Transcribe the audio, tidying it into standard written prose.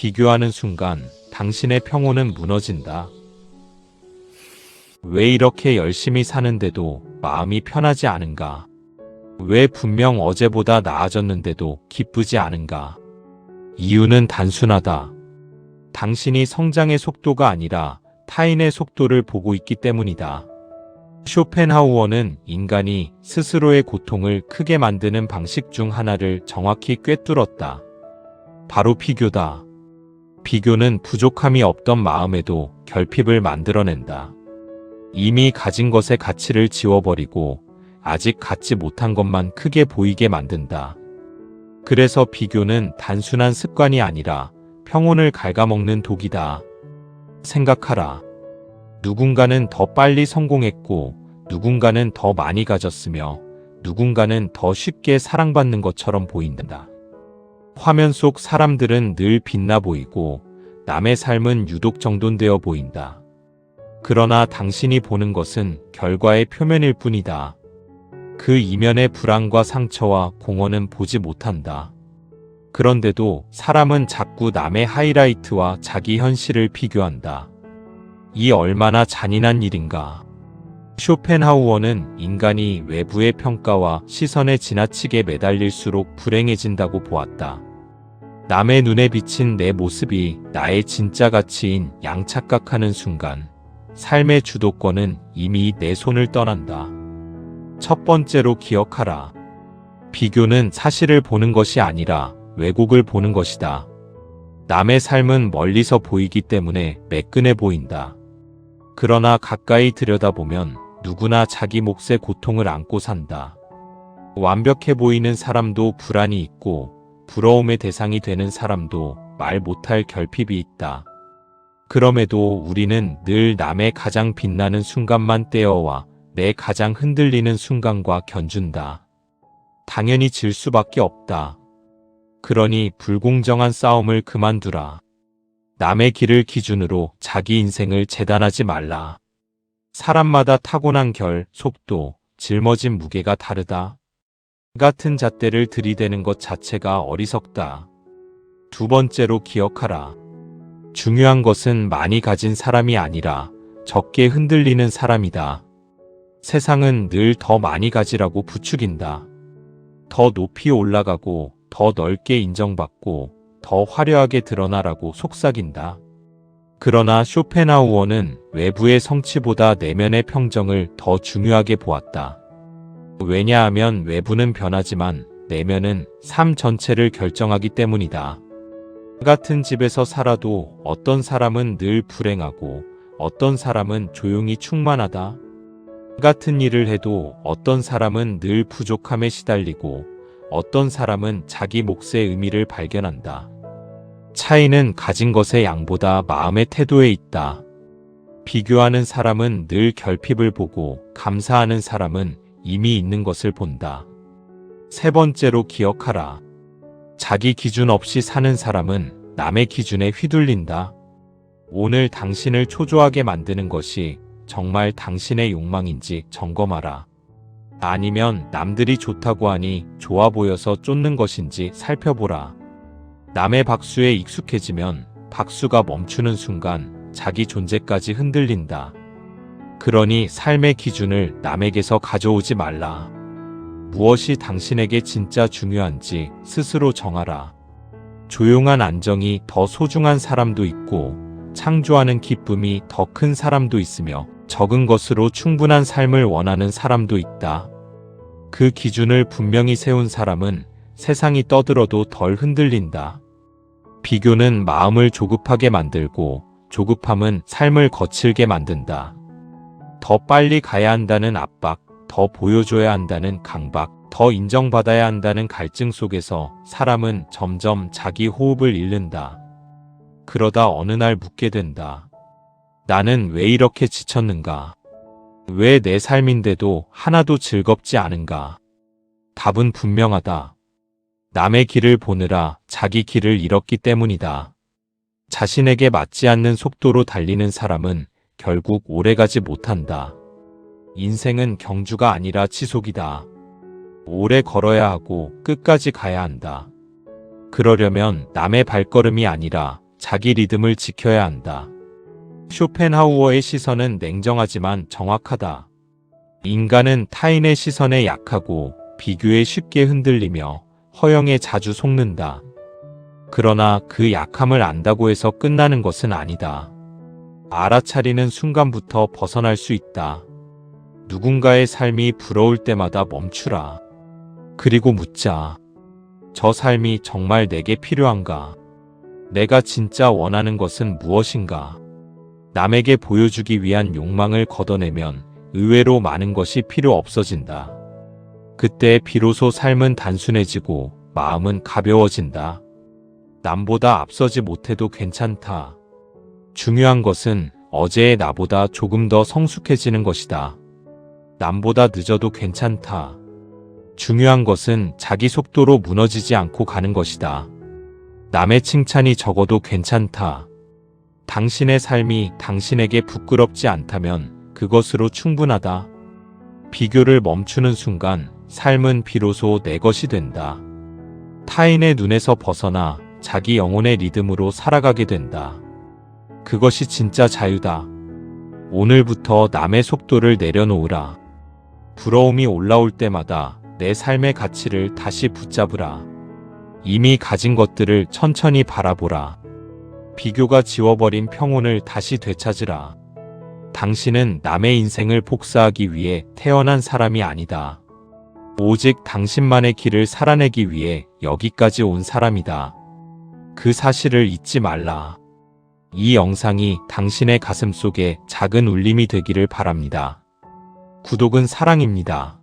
비교하는 순간 당신의 평온은 무너진다. 왜 이렇게 열심히 사는데도 마음이 편하지 않은가? 왜 분명 어제보다 나아졌는데도 기쁘지 않은가? 이유는 단순하다. 당신이 성장의 속도가 아니라 타인의 속도를 보고 있기 때문이다. 쇼펜하우어는 인간이 스스로의 고통을 크게 만드는 방식 중 하나를 정확히 꿰뚫었다. 바로 비교다. 비교는 부족함이 없던 마음에도 결핍을 만들어낸다. 이미 가진 것의 가치를 지워버리고 아직 갖지 못한 것만 크게 보이게 만든다. 그래서 비교는 단순한 습관이 아니라 평온을 갉아먹는 독이다. 생각하라. 누군가는 더 빨리 성공했고, 누군가는 더 많이 가졌으며, 누군가는 더 쉽게 사랑받는 것처럼 보인다. 화면 속 사람들은 늘 빛나 보이고, 남의 삶은 유독 정돈되어 보인다. 그러나 당신이 보는 것은 결과의 표면일 뿐이다. 그 이면의 불안과 상처와 공허는 보지 못한다. 그런데도 사람은 자꾸 남의 하이라이트와 자기 현실을 비교한다. 이 얼마나 잔인한 일인가. 쇼펜하우어는 인간이 외부의 평가와 시선에 지나치게 매달릴수록 불행해진다고 보았다. 남의 눈에 비친 내 모습이 나의 진짜 가치인 양 착각하는 순간 삶의 주도권은 이미 내 손을 떠난다. 첫 번째로 기억하라. 비교는 사실을 보는 것이 아니라 왜곡을 보는 것이다. 남의 삶은 멀리서 보이기 때문에 매끈해 보인다. 그러나 가까이 들여다보면 누구나 자기 몫의 고통을 안고 산다. 완벽해 보이는 사람도 불안이 있고 부러움의 대상이 되는 사람도 말 못할 결핍이 있다. 그럼에도 우리는 늘 남의 가장 빛나는 순간만 떼어와 내 가장 흔들리는 순간과 견준다. 당연히 질 수밖에 없다. 그러니 불공정한 싸움을 그만두라. 남의 길을 기준으로 자기 인생을 재단하지 말라. 사람마다 타고난 결, 속도, 짊어진 무게가 다르다. 같은 잣대를 들이대는 것 자체가 어리석다. 두 번째로 기억하라. 중요한 것은 많이 가진 사람이 아니라 적게 흔들리는 사람이다. 세상은 늘 더 많이 가지라고 부추긴다. 더 높이 올라가고 더 넓게 인정받고 더 화려하게 드러나라고 속삭인다. 그러나 쇼펜하우어는 외부의 성취보다 내면의 평정을 더 중요하게 보았다. 왜냐하면 외부는 변하지만 내면은 삶 전체를 결정하기 때문이다. 같은 집에서 살아도 어떤 사람은 늘 불행하고 어떤 사람은 조용히 충만하다. 같은 일을 해도 어떤 사람은 늘 부족함에 시달리고 어떤 사람은 자기 몫의 의미를 발견한다. 차이는 가진 것의 양보다 마음의 태도에 있다. 비교하는 사람은 늘 결핍을 보고 감사하는 사람은 이미 있는 것을 본다. 세 번째로 기억하라. 자기 기준 없이 사는 사람은 남의 기준에 휘둘린다. 오늘 당신을 초조하게 만드는 것이 정말 당신의 욕망인지 점검하라. 아니면 남들이 좋다고 하니 좋아 보여서 쫓는 것인지 살펴보라. 남의 박수에 익숙해지면 박수가 멈추는 순간 자기 존재까지 흔들린다. 그러니 삶의 기준을 남에게서 가져오지 말라. 무엇이 당신에게 진짜 중요한지 스스로 정하라. 조용한 안정이 더 소중한 사람도 있고 창조하는 기쁨이 더 큰 사람도 있으며 적은 것으로 충분한 삶을 원하는 사람도 있다. 그 기준을 분명히 세운 사람은 세상이 떠들어도 덜 흔들린다. 비교는 마음을 조급하게 만들고 조급함은 삶을 거칠게 만든다. 더 빨리 가야 한다는 압박, 더 보여줘야 한다는 강박, 더 인정받아야 한다는 갈증 속에서 사람은 점점 자기 호흡을 잃는다. 그러다 어느 날 묻게 된다. 나는 왜 이렇게 지쳤는가? 왜 내 삶인데도 하나도 즐겁지 않은가? 답은 분명하다. 남의 길을 보느라 자기 길을 잃었기 때문이다. 자신에게 맞지 않는 속도로 달리는 사람은 결국 오래가지 못한다. 인생은 경주가 아니라 지속이다. 오래 걸어야 하고 끝까지 가야 한다. 그러려면 남의 발걸음이 아니라 자기 리듬을 지켜야 한다. 쇼펜하우어의 시선은 냉정하지만 정확하다. 인간은 타인의 시선에 약하고 비교에 쉽게 흔들리며 허영에 자주 속는다. 그러나 그 약함을 안다고 해서 끝나는 것은 아니다. 알아차리는 순간부터 벗어날 수 있다. 누군가의 삶이 부러울 때마다 멈추라. 그리고 묻자. 저 삶이 정말 내게 필요한가? 내가 진짜 원하는 것은 무엇인가? 남에게 보여주기 위한 욕망을 걷어내면 의외로 많은 것이 필요 없어진다. 그때 비로소 삶은 단순해지고 마음은 가벼워진다. 남보다 앞서지 못해도 괜찮다. 중요한 것은 어제의 나보다 조금 더 성숙해지는 것이다. 남보다 늦어도 괜찮다. 중요한 것은 자기 속도로 무너지지 않고 가는 것이다. 남의 칭찬이 적어도 괜찮다. 당신의 삶이 당신에게 부끄럽지 않다면 그것으로 충분하다. 비교를 멈추는 순간 삶은 비로소 내 것이 된다. 타인의 눈에서 벗어나 자기 영혼의 리듬으로 살아가게 된다. 그것이 진짜 자유다. 오늘부터 남의 속도를 내려놓으라. 부러움이 올라올 때마다 내 삶의 가치를 다시 붙잡으라. 이미 가진 것들을 천천히 바라보라. 비교가 지워버린 평온을 다시 되찾으라. 당신은 남의 인생을 복사하기 위해 태어난 사람이 아니다. 오직 당신만의 길을 살아내기 위해 여기까지 온 사람이다. 그 사실을 잊지 말라. 이 영상이 당신의 가슴 속에 작은 울림이 되기를 바랍니다. 구독은 사랑입니다.